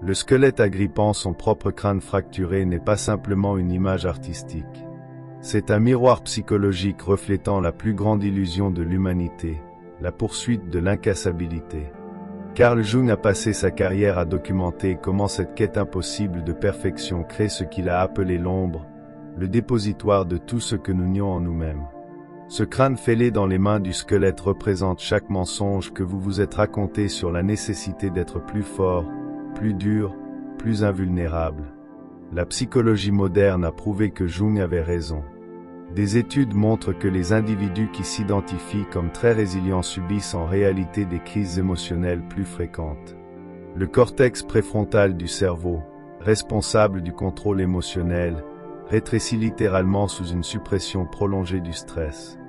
Le squelette agrippant son propre crâne fracturé n'est pas simplement une image artistique. C'est un miroir psychologique reflétant la plus grande illusion de l'humanité, la poursuite de l'incassabilité. Carl Jung a passé sa carrière à documenter comment cette quête impossible de perfection crée ce qu'il a appelé l'ombre, le dépositoire de tout ce que nous nions en nous-mêmes. Ce crâne fêlé dans les mains du squelette représente chaque mensonge que vous vous êtes raconté sur la nécessité d'être plus fort, plus dur, plus invulnérable. La psychologie moderne a prouvé que Jung avait raison. Des études montrent que les individus qui s'identifient comme très résilients subissent en réalité des crises émotionnelles plus fréquentes. Le cortex préfrontal du cerveau, responsable du contrôle émotionnel, rétrécit littéralement sous une suppression prolongée du stress.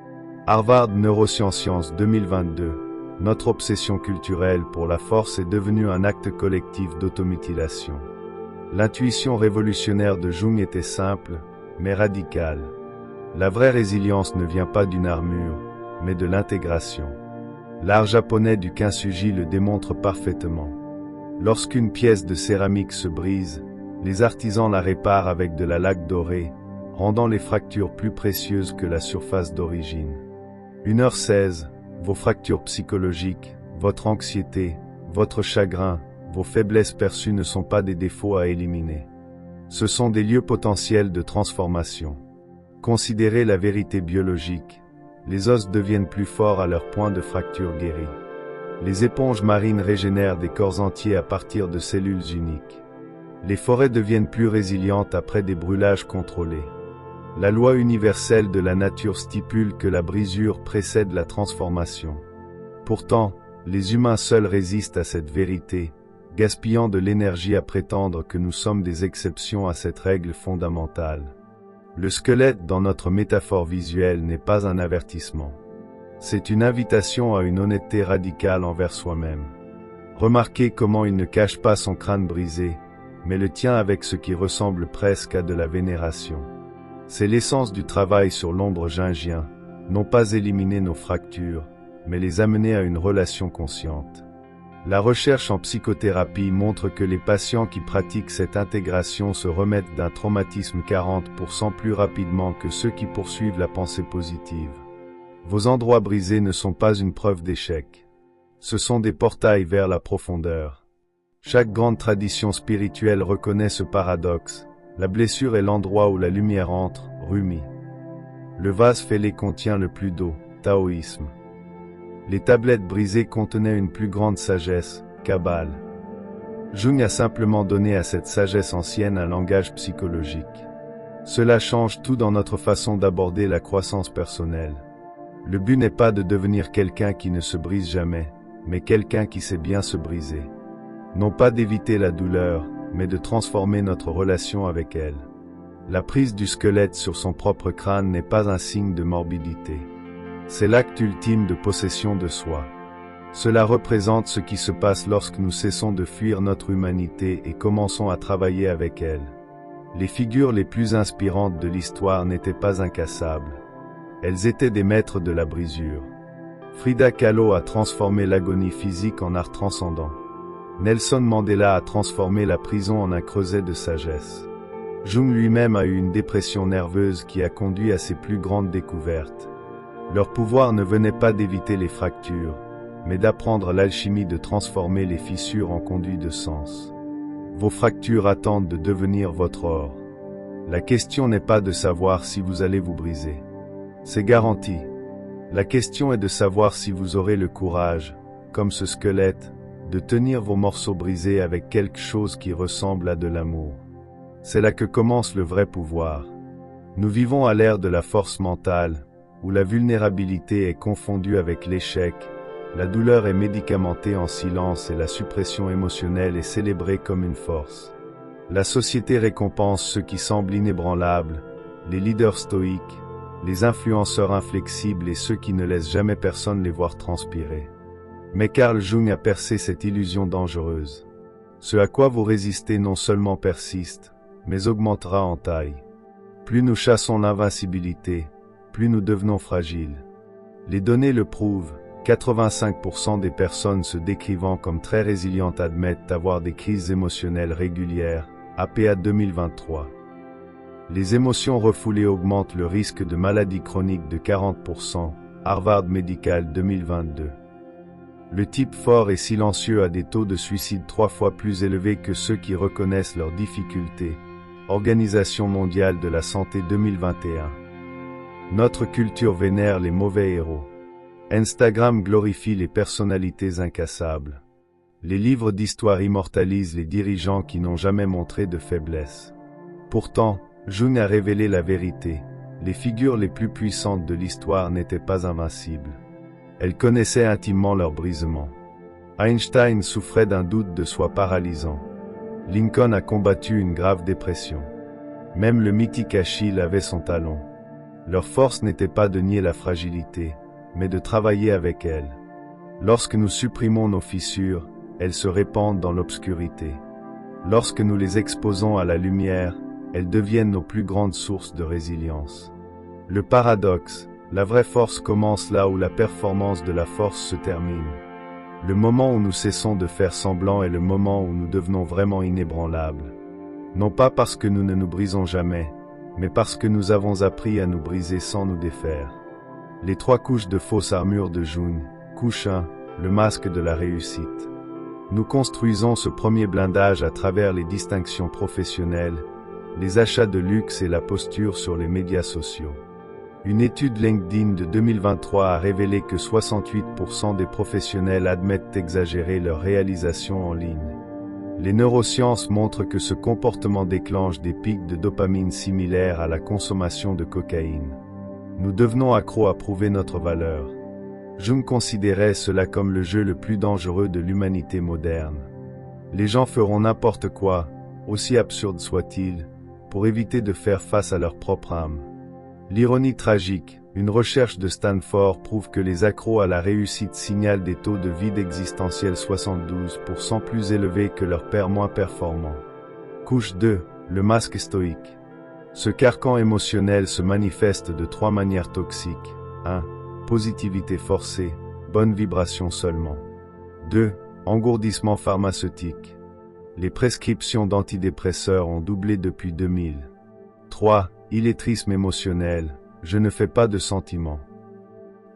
Harvard Neurosciences 2022. Notre obsession culturelle pour la force est devenue un acte collectif d'automutilation. L'intuition révolutionnaire de Jung était simple, mais radicale. La vraie résilience ne vient pas d'une armure, mais de l'intégration. L'art japonais du kintsugi le démontre parfaitement. Lorsqu'une pièce de céramique se brise, les artisans la réparent avec de la laque dorée, rendant les fractures plus précieuses que la surface d'origine. 1h16, vos fractures psychologiques, votre anxiété, votre chagrin, vos faiblesses perçues ne sont pas des défauts à éliminer. Ce sont des lieux potentiels de transformation. Considérez la vérité biologique. Les os deviennent plus forts à leur point de fracture guérie. Les éponges marines régénèrent des corps entiers à partir de cellules uniques. Les forêts deviennent plus résilientes après des brûlages contrôlés. La loi universelle de la nature stipule que la brisure précède la transformation. Pourtant, les humains seuls résistent à cette vérité, gaspillant de l'énergie à prétendre que nous sommes des exceptions à cette règle fondamentale. Le squelette dans notre métaphore visuelle n'est pas un avertissement. C'est une invitation à une honnêteté radicale envers soi-même. Remarquez comment il ne cache pas son crâne brisé, mais le tient avec ce qui ressemble presque à de la vénération. C'est l'essence du travail sur l'ombre jungien, non pas éliminer nos fractures, mais les amener à une relation consciente. La recherche en psychothérapie montre que les patients qui pratiquent cette intégration se remettent d'un traumatisme 40% plus rapidement que ceux qui poursuivent la pensée positive. Vos endroits brisés ne sont pas une preuve d'échec. Ce sont des portails vers la profondeur. Chaque grande tradition spirituelle reconnaît ce paradoxe. La blessure est l'endroit où la lumière entre, Rumi. Le vase fêlé contient le plus d'eau, taoïsme. Les tablettes brisées contenaient une plus grande sagesse, Kabbale. Jung a simplement donné à cette sagesse ancienne un langage psychologique. Cela change tout dans notre façon d'aborder la croissance personnelle. Le but n'est pas de devenir quelqu'un qui ne se brise jamais, mais quelqu'un qui sait bien se briser. Non pas d'éviter la douleur, mais de transformer notre relation avec elle. La prise du squelette sur son propre crâne n'est pas un signe de morbidité. C'est l'acte ultime de possession de soi. Cela représente ce qui se passe lorsque nous cessons de fuir notre humanité et commençons à travailler avec elle. Les figures les plus inspirantes de l'histoire n'étaient pas incassables. Elles étaient des maîtres de la brisure. Frida Kahlo a transformé l'agonie physique en art transcendant. Nelson Mandela a transformé la prison en un creuset de sagesse. Jung lui-même a eu une dépression nerveuse qui a conduit à ses plus grandes découvertes. Leur pouvoir ne venait pas d'éviter les fractures, mais d'apprendre l'alchimie de transformer les fissures en conduits de sens. Vos fractures attendent de devenir votre or. La question n'est pas de savoir si vous allez vous briser. C'est garanti. La question est de savoir si vous aurez le courage, comme ce squelette, de tenir vos morceaux brisés avec quelque chose qui ressemble à de l'amour. C'est là que commence le vrai pouvoir. Nous vivons à l'ère de la force mentale, où la vulnérabilité est confondue avec l'échec, la douleur est médicamentée en silence et la suppression émotionnelle est célébrée comme une force. La société récompense ceux qui semblent inébranlables, les leaders stoïques, les influenceurs inflexibles et ceux qui ne laissent jamais personne les voir transpirer. Mais Carl Jung a percé cette illusion dangereuse. Ce à quoi vous résistez non seulement persiste, mais augmentera en taille. Plus nous chassons l'invincibilité, plus nous devenons fragiles. Les données le prouvent, 85% des personnes se décrivant comme très résilientes admettent avoir des crises émotionnelles régulières, APA 2023. Les émotions refoulées augmentent le risque de maladies chroniques de 40%, Harvard Medical 2022. Le type fort et silencieux a des taux de suicide 3 fois plus élevés que ceux qui reconnaissent leurs difficultés, Organisation mondiale de la santé 2021. Notre culture vénère les mauvais héros. Instagram glorifie les personnalités incassables. Les livres d'histoire immortalisent les dirigeants qui n'ont jamais montré de faiblesse. Pourtant, Jung a révélé la vérité. Les figures les plus puissantes de l'histoire n'étaient pas invincibles. Elles connaissaient intimement leur brisement. Einstein souffrait d'un doute de soi paralysant. Lincoln a combattu une grave dépression. Même le mythique Achille avait son talon. Leur force n'était pas de nier la fragilité, mais de travailler avec elle. Lorsque nous supprimons nos fissures, elles se répandent dans l'obscurité. Lorsque nous les exposons à la lumière, elles deviennent nos plus grandes sources de résilience. Le paradoxe, la vraie force commence là où la performance de la force se termine. Le moment où nous cessons de faire semblant est le moment où nous devenons vraiment inébranlables. Non pas parce que nous ne nous brisons jamais, mais parce que nous avons appris à nous briser sans nous défaire. Les 3 couches de fausse armure de Jung. Couche 1, le masque de la réussite. Nous construisons ce premier blindage à travers les distinctions professionnelles, les achats de luxe et la posture sur les médias sociaux. Une étude LinkedIn de 2023 a révélé que 68% des professionnels admettent exagérer leurs réalisations en ligne. Les neurosciences montrent que ce comportement déclenche des pics de dopamine similaires à la consommation de cocaïne. Nous devenons accros à prouver notre valeur. Jung considérait cela comme le jeu le plus dangereux de l'humanité moderne. Les gens feront n'importe quoi, aussi absurde soit-il, pour éviter de faire face à leur propre âme. L'ironie tragique, une recherche de Stanford prouve que les accros à la réussite signalent des taux de vide existentiel 72% plus élevés que leurs pairs moins performants. Couche 2, le masque stoïque. Ce carcan émotionnel se manifeste de 3 manières toxiques. 1. Positivité forcée, bonne vibration seulement. 2. Engourdissement pharmaceutique. Les prescriptions d'antidépresseurs ont doublé depuis 2000. 3. Illettrisme émotionnel, je ne fais pas de sentiments.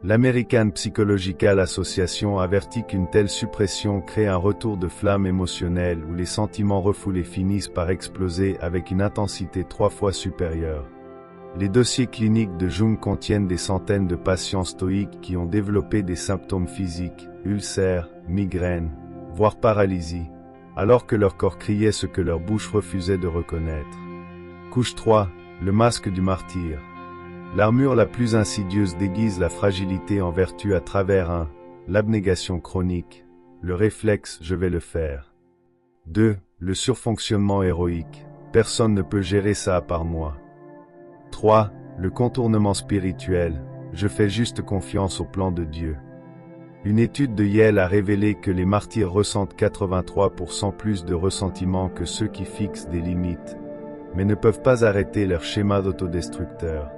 L'American Psychological Association avertit qu'une telle suppression crée un retour de flamme émotionnelle où les sentiments refoulés finissent par exploser avec une intensité 3 fois supérieure. Les dossiers cliniques de Jung contiennent des centaines de patients stoïques qui ont développé des symptômes physiques, ulcères, migraines, voire paralysie, alors que leur corps criait ce que leur bouche refusait de reconnaître. Couche 3, le masque du martyr. L'armure la plus insidieuse déguise la fragilité en vertu à travers l'abnégation chronique, le réflexe « je vais le faire ». 2. Le surfonctionnement héroïque. Personne ne peut gérer ça à part moi. 3. Le contournement spirituel. Je fais juste confiance au plan de Dieu. Une étude de Yale a révélé que les martyrs ressentent 83% plus de ressentiment que ceux qui fixent des limites, mais ne peuvent pas arrêter leur schéma d'autodestructeur.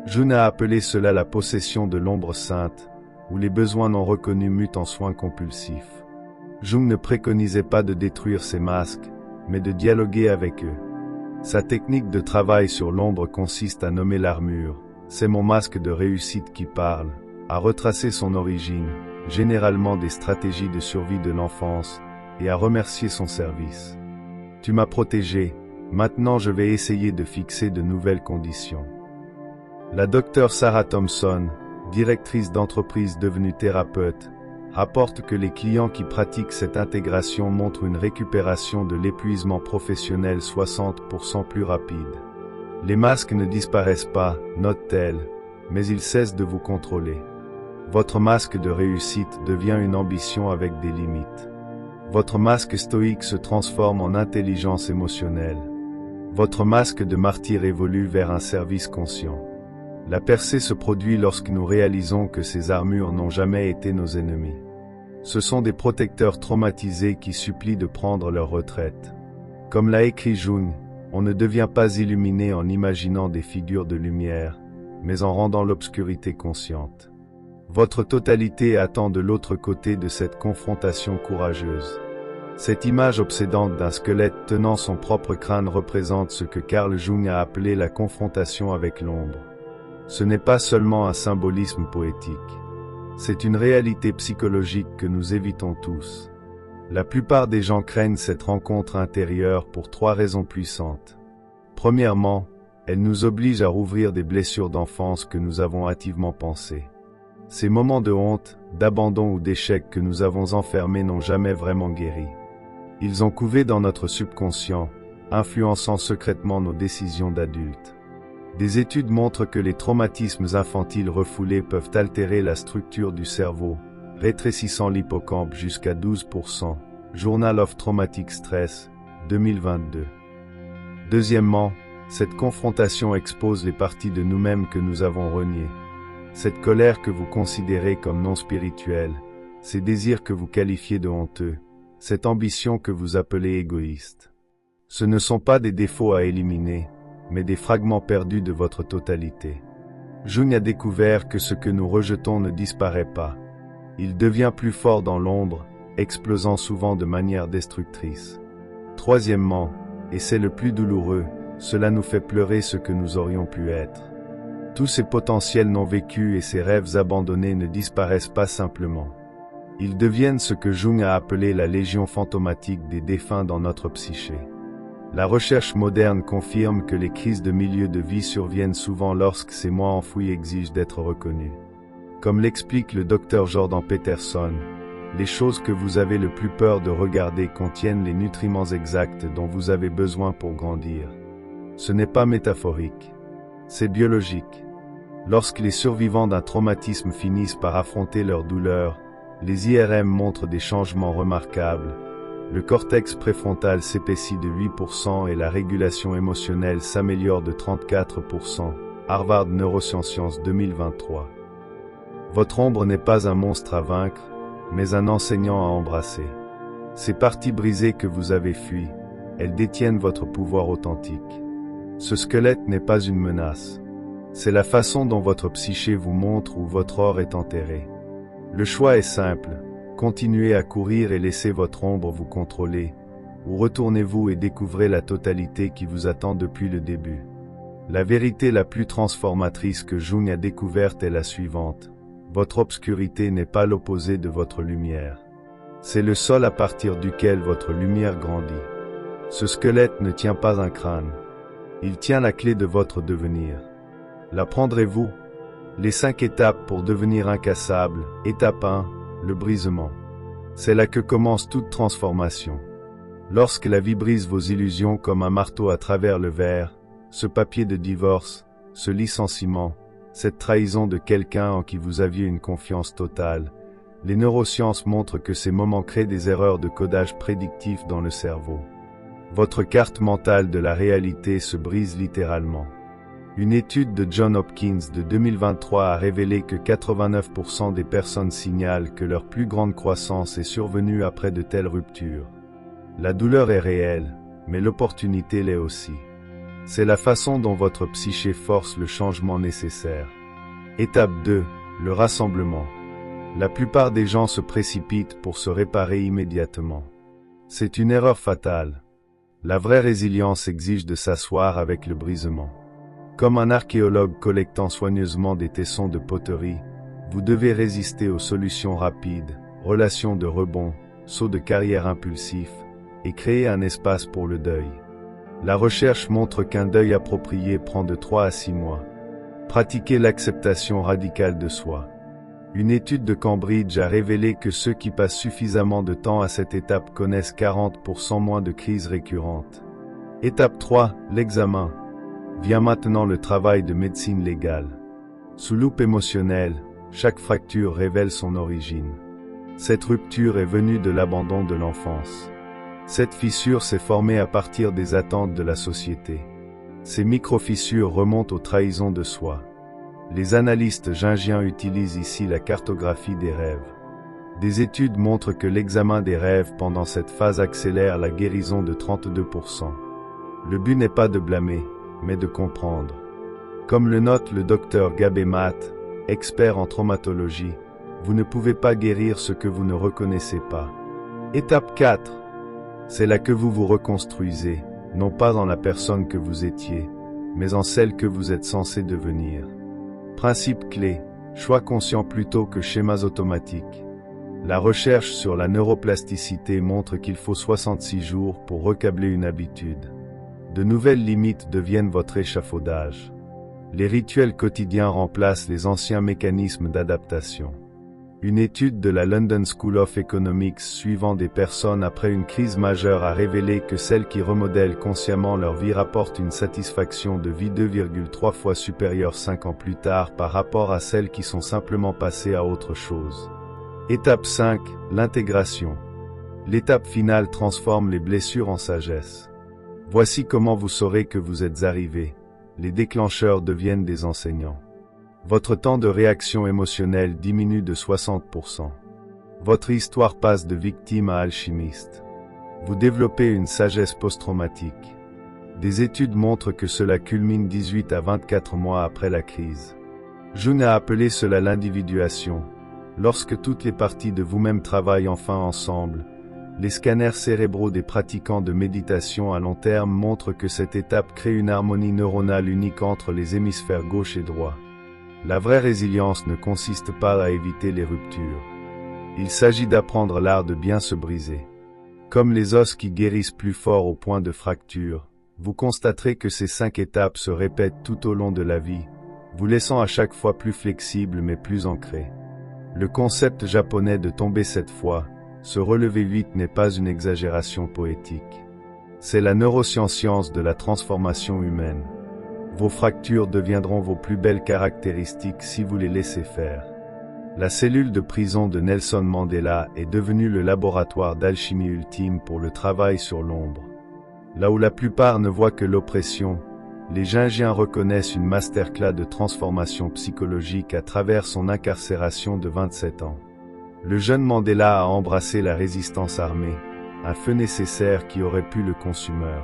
Jung a appelé cela la possession de l'ombre sainte, où les besoins non reconnus mutent en soins compulsifs. Jung ne préconisait pas de détruire ces masques, mais de dialoguer avec eux. Sa technique de travail sur l'ombre consiste à nommer l'armure, c'est mon masque de réussite qui parle, à retracer son origine, généralement des stratégies de survie de l'enfance, et à remercier son service. Tu m'as protégé, maintenant je vais essayer de fixer de nouvelles conditions. La docteure Sarah Thompson, directrice d'entreprise devenue thérapeute, rapporte que les clients qui pratiquent cette intégration montrent une récupération de l'épuisement professionnel 60% plus rapide. Les masques ne disparaissent pas, note-t-elle, mais ils cessent de vous contrôler. Votre masque de réussite devient une ambition avec des limites. Votre masque stoïque se transforme en intelligence émotionnelle. Votre masque de martyr évolue vers un service conscient. La percée se produit lorsque nous réalisons que ces armures n'ont jamais été nos ennemis. Ce sont des protecteurs traumatisés qui supplient de prendre leur retraite. Comme l'a écrit Jung, on ne devient pas illuminé en imaginant des figures de lumière, mais en rendant l'obscurité consciente. Votre totalité attend de l'autre côté de cette confrontation courageuse. Cette image obsédante d'un squelette tenant son propre crâne représente ce que Carl Jung a appelé la confrontation avec l'ombre. Ce n'est pas seulement un symbolisme poétique. C'est une réalité psychologique que nous évitons tous. La plupart des gens craignent cette rencontre intérieure pour 3 raisons puissantes. Premièrement, elle nous oblige à rouvrir des blessures d'enfance que nous avons hâtivement pensées. Ces moments de honte, d'abandon ou d'échec que nous avons enfermés n'ont jamais vraiment guéri. Ils ont couvé dans notre subconscient, influençant secrètement nos décisions d'adultes. Des études montrent que les traumatismes infantiles refoulés peuvent altérer la structure du cerveau, rétrécissant l'hippocampe jusqu'à 12%. Journal of Traumatic Stress, 2022. Deuxièmement, cette confrontation expose les parties de nous-mêmes que nous avons reniées. Cette colère que vous considérez comme non spirituelle, ces désirs que vous qualifiez de honteux, cette ambition que vous appelez égoïste. Ce ne sont pas des défauts à éliminer, mais des fragments perdus de votre totalité. Jung a découvert que ce que nous rejetons ne disparaît pas. Il devient plus fort dans l'ombre, explosant souvent de manière destructrice. Troisièmement, et c'est le plus douloureux, cela nous fait pleurer ce que nous aurions pu être. Tous ces potentiels non vécus et ces rêves abandonnés ne disparaissent pas simplement. Ils deviennent ce que Jung a appelé la légion fantomatique des défunts dans notre psyché. La recherche moderne confirme que les crises de milieu de vie surviennent souvent lorsque ces moi enfouis exigent d'être reconnus. Comme l'explique le Dr Jordan Peterson, les choses que vous avez le plus peur de regarder contiennent les nutriments exacts dont vous avez besoin pour grandir. Ce n'est pas métaphorique, c'est biologique. Lorsque les survivants d'un traumatisme finissent par affronter leur douleur, les IRM montrent des changements remarquables. Le cortex préfrontal s'épaissit de 8% et la régulation émotionnelle s'améliore de 34%. Harvard Neurosciences 2023. Votre ombre n'est pas un monstre à vaincre, mais un enseignant à embrasser. Ces parties brisées que vous avez fuies, elles détiennent votre pouvoir authentique. Ce squelette n'est pas une menace. C'est la façon dont votre psyché vous montre où votre or est enterré. Le choix est simple. Continuez à courir et laissez votre ombre vous contrôler, ou retournez-vous et découvrez la totalité qui vous attend depuis le début. La vérité la plus transformatrice que Jung a découverte est la suivante. Votre obscurité n'est pas l'opposé de votre lumière. C'est le sol à partir duquel votre lumière grandit. Ce squelette ne tient pas un crâne. Il tient la clé de votre devenir. La prendrez-vous? Les 5 étapes pour devenir incassable. Étape 1. Le brisement. C'est là que commence toute transformation. Lorsque la vie brise vos illusions comme un marteau à travers le verre, ce papier de divorce, ce licenciement, cette trahison de quelqu'un en qui vous aviez une confiance totale, les neurosciences montrent que ces moments créent des erreurs de codage prédictif dans le cerveau. Votre carte mentale de la réalité se brise littéralement. Une étude de Johns Hopkins de 2023 a révélé que 89% des personnes signalent que leur plus grande croissance est survenue après de telles ruptures. La douleur est réelle, mais l'opportunité l'est aussi. C'est la façon dont votre psyché force le changement nécessaire. Étape 2. Le rassemblement. La plupart des gens se précipitent pour se réparer immédiatement. C'est une erreur fatale. La vraie résilience exige de s'asseoir avec le brisement. Comme un archéologue collectant soigneusement des tessons de poterie, vous devez résister aux solutions rapides, relations de rebond, sauts de carrière impulsifs, et créer un espace pour le deuil. La recherche montre qu'un deuil approprié prend de 3 à 6 mois. Pratiquez l'acceptation radicale de soi. Une étude de Cambridge a révélé que ceux qui passent suffisamment de temps à cette étape connaissent 40% moins de crises récurrentes. Étape 3. L'examen. Vient maintenant le travail de médecine légale. Sous loupe émotionnelle, chaque fracture révèle son origine. Cette rupture est venue de l'abandon de l'enfance. Cette fissure s'est formée à partir des attentes de la société. Ces micro-fissures remontent aux trahisons de soi. Les analystes jungiens utilisent ici la cartographie des rêves. Des études montrent que l'examen des rêves pendant cette phase accélère la guérison de 32%. Le but n'est pas de blâmer, mais de comprendre. Comme le note le Dr Gabé Matt, expert en traumatologie, vous ne pouvez pas guérir ce que vous ne reconnaissez pas. Étape 4. C'est là que vous vous reconstruisez, non pas en la personne que vous étiez, mais en celle que vous êtes censé devenir. Principe clé, choix conscient plutôt que schémas automatiques. La recherche sur la neuroplasticité montre qu'il faut 66 jours pour recabler une habitude. De nouvelles limites deviennent votre échafaudage. Les rituels quotidiens remplacent les anciens mécanismes d'adaptation. Une étude de la London School of Economics suivant des personnes après une crise majeure a révélé que celles qui remodèlent consciemment leur vie rapportent une satisfaction de vie 2,3 fois supérieure 5 ans plus tard par rapport à celles qui sont simplement passées à autre chose. Étape 5. L'intégration. L'étape finale transforme les blessures en sagesse. Voici comment vous saurez que vous êtes arrivé. Les déclencheurs deviennent des enseignants. Votre temps de réaction émotionnelle diminue de 60%. Votre histoire passe de victime à alchimiste. Vous développez une sagesse post-traumatique. Des études montrent que cela culmine 18 à 24 mois après la crise. Jung a appelé cela l'individuation. Lorsque toutes les parties de vous-même travaillent enfin ensemble, les scanners cérébraux des pratiquants de méditation à long terme montrent que cette étape crée une harmonie neuronale unique entre les hémisphères gauche et droit. La vraie résilience ne consiste pas à éviter les ruptures. Il s'agit d'apprendre l'art de bien se briser. Comme les os qui guérissent plus fort au point de fracture, vous constaterez que ces 5 étapes se répètent tout au long de la vie, vous laissant à chaque fois plus flexible mais plus ancré. Le concept japonais de tomber 7 fois, se relever 8 n'est pas une exagération poétique. C'est la neuroscience de la transformation humaine. Vos fractures deviendront vos plus belles caractéristiques si vous les laissez faire. La cellule de prison de Nelson Mandela est devenue le laboratoire d'alchimie ultime pour le travail sur l'ombre. Là où la plupart ne voient que l'oppression, les Jungiens reconnaissent une masterclass de transformation psychologique à travers son incarcération de 27 ans. Le jeune Mandela a embrassé la résistance armée, un feu nécessaire qui aurait pu le consumer.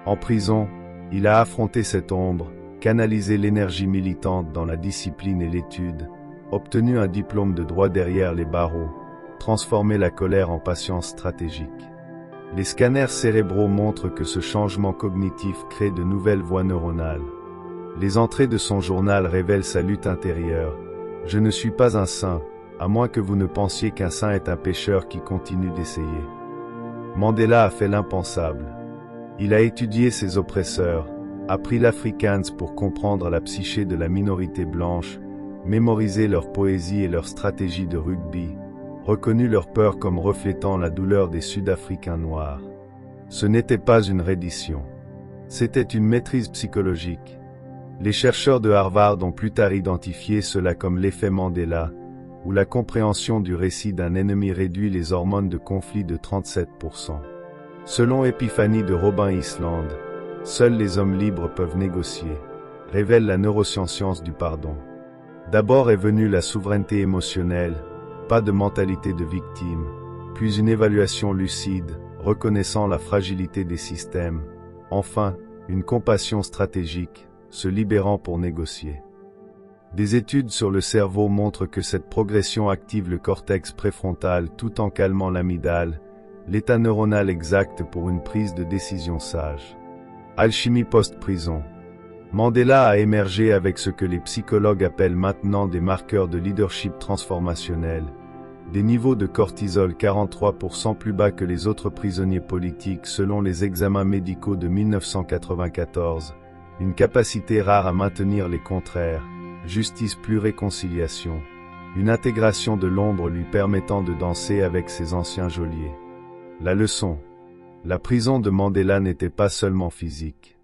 En prison, il a affronté cette ombre, canalisé l'énergie militante dans la discipline et l'étude, obtenu un diplôme de droit derrière les barreaux, transformé la colère en patience stratégique. Les scanners cérébraux montrent que ce changement cognitif crée de nouvelles voies neuronales. Les entrées de son journal révèlent sa lutte intérieure. « Je ne suis pas un saint, à moins que vous ne pensiez qu'un saint est un pécheur qui continue d'essayer. » Mandela a fait l'impensable. Il a étudié ses oppresseurs, appris l'Afrikaans pour comprendre la psyché de la minorité blanche, mémorisé leur poésie et leur stratégie de rugby, reconnu leur peur comme reflétant la douleur des Sud-Africains noirs. Ce n'était pas une reddition. C'était une maîtrise psychologique. Les chercheurs de Harvard ont plus tard identifié cela comme l'effet Mandela, où la compréhension du récit d'un ennemi réduit les hormones de conflit de 37%. Selon Épiphanie de Robin Island, seuls les hommes libres peuvent négocier, révèle la neuroscience du pardon. D'abord est venue la souveraineté émotionnelle, pas de mentalité de victime, puis une évaluation lucide, reconnaissant la fragilité des systèmes, enfin, une compassion stratégique, se libérant pour négocier. Des études sur le cerveau montrent que cette progression active le cortex préfrontal tout en calmant l'amygdale, l'état neuronal exact pour une prise de décision sage. Alchimie post-prison. Mandela a émergé avec ce que les psychologues appellent maintenant des marqueurs de leadership transformationnel, des niveaux de cortisol 43% plus bas que les autres prisonniers politiques selon les examens médicaux de 1994, une capacité rare à maintenir les contraires, justice plus réconciliation, une intégration de l'ombre lui permettant de danser avec ses anciens geôliers. La leçon. La prison de Mandela n'était pas seulement physique.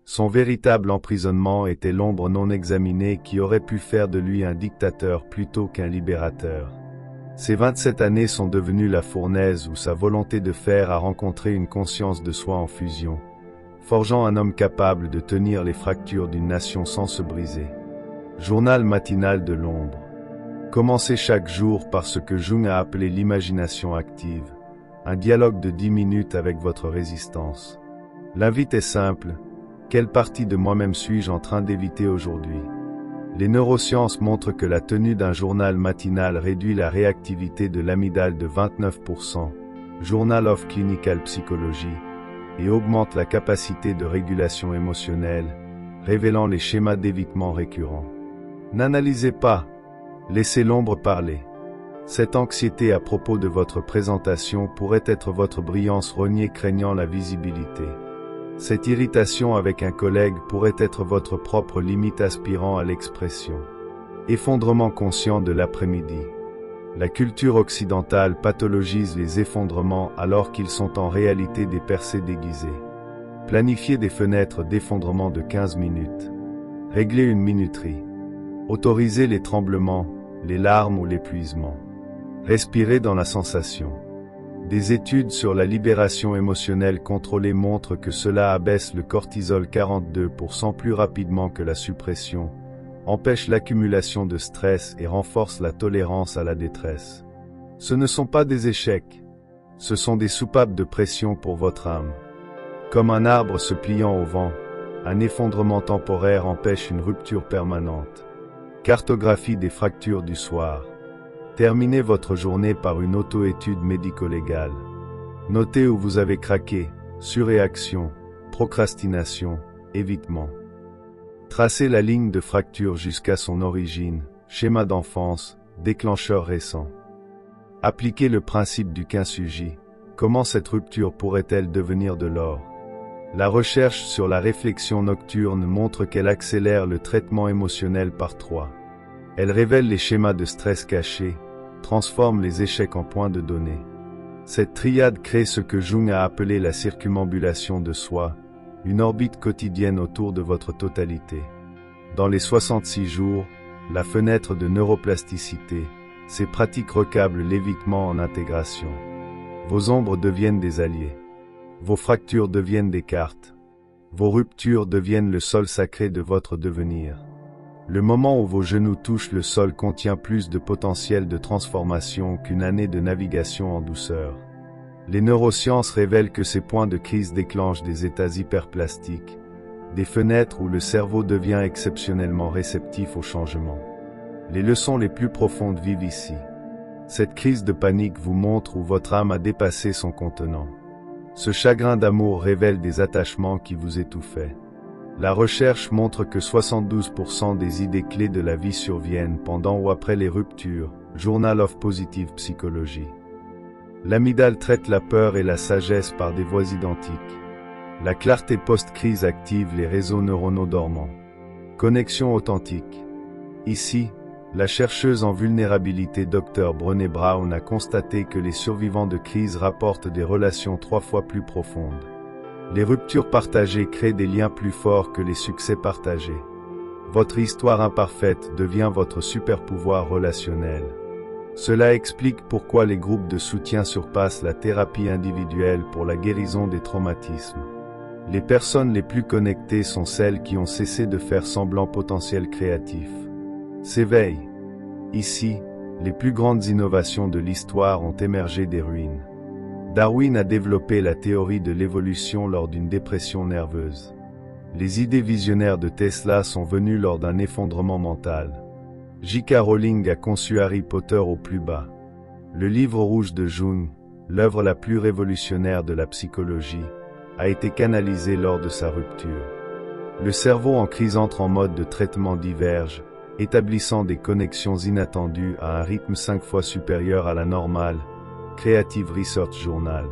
Son véritable emprisonnement était l'ombre non examinée qui aurait pu faire de lui un dictateur plutôt qu'un libérateur. Ces 27 années sont devenues la fournaise où sa volonté de faire a rencontré une conscience de soi en fusion, forgeant un homme capable de tenir les fractures d'une nation sans se briser. Journal matinal de l'ombre. Commencez chaque jour par ce que Jung a appelé l'imagination active, un dialogue de 10 minutes avec votre résistance. L'invite est simple. Quelle partie de moi-même suis-je en train d'éviter aujourd'hui? Les neurosciences montrent que la tenue d'un journal matinal réduit la réactivité de l'amygdale de 29%, Journal of Clinical Psychology, et augmente la capacité de régulation émotionnelle, révélant les schémas d'évitement récurrents. N'analysez pas, laissez l'ombre parler. Cette anxiété à propos de votre présentation pourrait être votre brillance rognée craignant la visibilité. Cette irritation avec un collègue pourrait être votre propre limite aspirant à l'expression. Effondrement conscient de l'après-midi. La culture occidentale pathologise les effondrements alors qu'ils sont en réalité des percées déguisées. Planifiez des fenêtres d'effondrement de 15 minutes. Réglez une minuterie. Autorisez les tremblements, les larmes ou l'épuisement. Respirez dans la sensation. Des études sur la libération émotionnelle contrôlée montrent que cela abaisse le cortisol 42% plus rapidement que la suppression, empêche l'accumulation de stress et renforce la tolérance à la détresse. Ce ne sont pas des échecs. Ce sont des soupapes de pression pour votre âme. Comme un arbre se pliant au vent, un effondrement temporaire empêche une rupture permanente. Cartographie des fractures du soir. Terminez votre journée par une auto-étude médico-légale. Notez où vous avez craqué, surréaction, procrastination, évitement. Tracez la ligne de fracture jusqu'à son origine, schéma d'enfance, déclencheur récent. Appliquez le principe du kintsugi. Comment cette rupture pourrait-elle devenir de l'or? La recherche sur la réflexion nocturne montre qu'elle accélère le traitement émotionnel par 3. Elle révèle les schémas de stress cachés, transforme les échecs en points de données. Cette triade crée ce que Jung a appelé la circumambulation de soi, une orbite quotidienne autour de votre totalité. Dans les 66 jours, la fenêtre de neuroplasticité, ces pratiques recablent l'évitement en intégration. Vos ombres deviennent des alliés. Vos fractures deviennent des cartes. Vos ruptures deviennent le sol sacré de votre devenir. Le moment où vos genoux touchent le sol contient plus de potentiel de transformation qu'une année de navigation en douceur. Les neurosciences révèlent que ces points de crise déclenchent des états hyperplastiques, des fenêtres où le cerveau devient exceptionnellement réceptif au changement. Les leçons les plus profondes vivent ici. Cette crise de panique vous montre où votre âme a dépassé son contenant. Ce chagrin d'amour révèle des attachements qui vous étouffaient. La recherche montre que 72% des idées clés de la vie surviennent pendant ou après les ruptures, Journal of Positive Psychology. L'amygdale traite la peur et la sagesse par des voies identiques. La clarté post-crise active les réseaux neuronaux dormants. Connexion authentique. Ici, la chercheuse en vulnérabilité Dr Brené Brown a constaté que les survivants de crise rapportent des relations 3 fois plus profondes. Les ruptures partagées créent des liens plus forts que les succès partagés. Votre histoire imparfaite devient votre super-pouvoir relationnel. Cela explique pourquoi les groupes de soutien surpassent la thérapie individuelle pour la guérison des traumatismes. Les personnes les plus connectées sont celles qui ont cessé de faire semblant potentiel créatif. S'éveille. Ici, les plus grandes innovations de l'histoire ont émergé des ruines. Darwin a développé la théorie de l'évolution lors d'une dépression nerveuse. Les idées visionnaires de Tesla sont venues lors d'un effondrement mental. J.K. Rowling a conçu Harry Potter au plus bas. Le livre rouge de Jung, l'œuvre la plus révolutionnaire de la psychologie, a été canalisé lors de sa rupture. Le cerveau en crise entre en mode de traitement diverge, établissant des connexions inattendues à un rythme 5 fois supérieur à la normale. Creative Research Journal.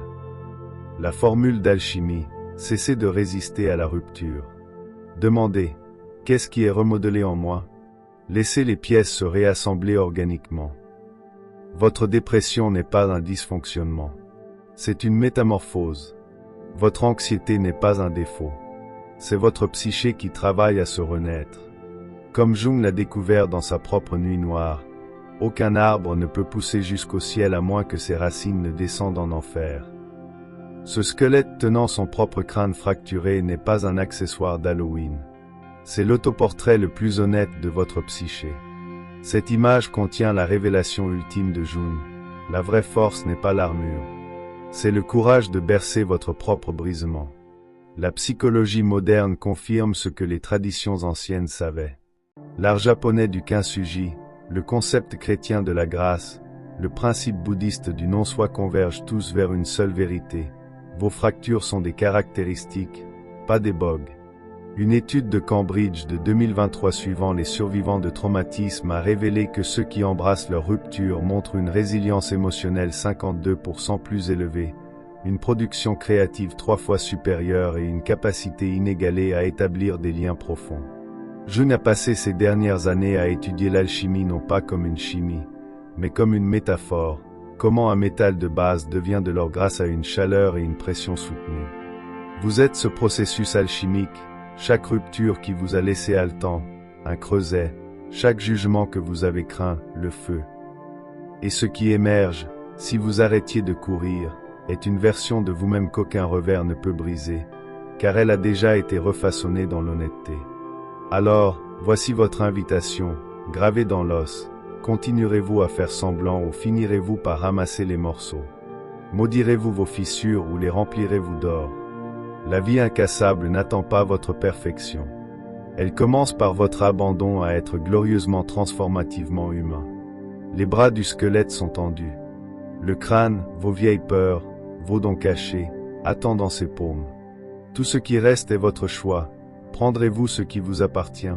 La formule d'alchimie, cessez de résister à la rupture. Demandez, qu'est-ce qui est remodelé en moi? Laissez les pièces se réassembler organiquement. Votre dépression n'est pas un dysfonctionnement. C'est une métamorphose. Votre anxiété n'est pas un défaut. C'est votre psyché qui travaille à se renaître. Comme Jung l'a découvert dans sa propre nuit noire, aucun arbre ne peut pousser jusqu'au ciel à moins que ses racines ne descendent en enfer. Ce squelette tenant son propre crâne fracturé n'est pas un accessoire d'Halloween. C'est l'autoportrait le plus honnête de votre psyché. Cette image contient la révélation ultime de Jung. La vraie force n'est pas l'armure. C'est le courage de bercer votre propre brisement. La psychologie moderne confirme ce que les traditions anciennes savaient. L'art japonais du kintsugi, le concept chrétien de la grâce, le principe bouddhiste du non-soi convergent tous vers une seule vérité. Vos fractures sont des caractéristiques, pas des bugs. Une étude de Cambridge de 2023 suivant les survivants de traumatismes a révélé que ceux qui embrassent leur rupture montrent une résilience émotionnelle 52% plus élevée, une production créative 3 fois supérieure et une capacité inégalée à établir des liens profonds. Jung a passé ces dernières années à étudier l'alchimie non pas comme une chimie, mais comme une métaphore, comment un métal de base devient de l'or grâce à une chaleur et une pression soutenues. Vous êtes ce processus alchimique, chaque rupture qui vous a laissé haletant, un creuset, chaque jugement que vous avez craint, le feu. Et ce qui émerge, si vous arrêtiez de courir, est une version de vous-même qu'aucun revers ne peut briser, car elle a déjà été refaçonnée dans l'honnêteté. Alors, voici votre invitation, gravée dans l'os. Continuerez-vous à faire semblant ou finirez-vous par ramasser les morceaux? Maudirez-vous vos fissures ou les remplirez-vous d'or? La vie incassable n'attend pas votre perfection. Elle commence par votre abandon à être glorieusement transformativement humain. Les bras du squelette sont tendus. Le crâne, vos vieilles peurs, vos dons cachés, attend dans ses paumes. Tout ce qui reste est votre choix. Prendrez-vous ce qui vous appartient?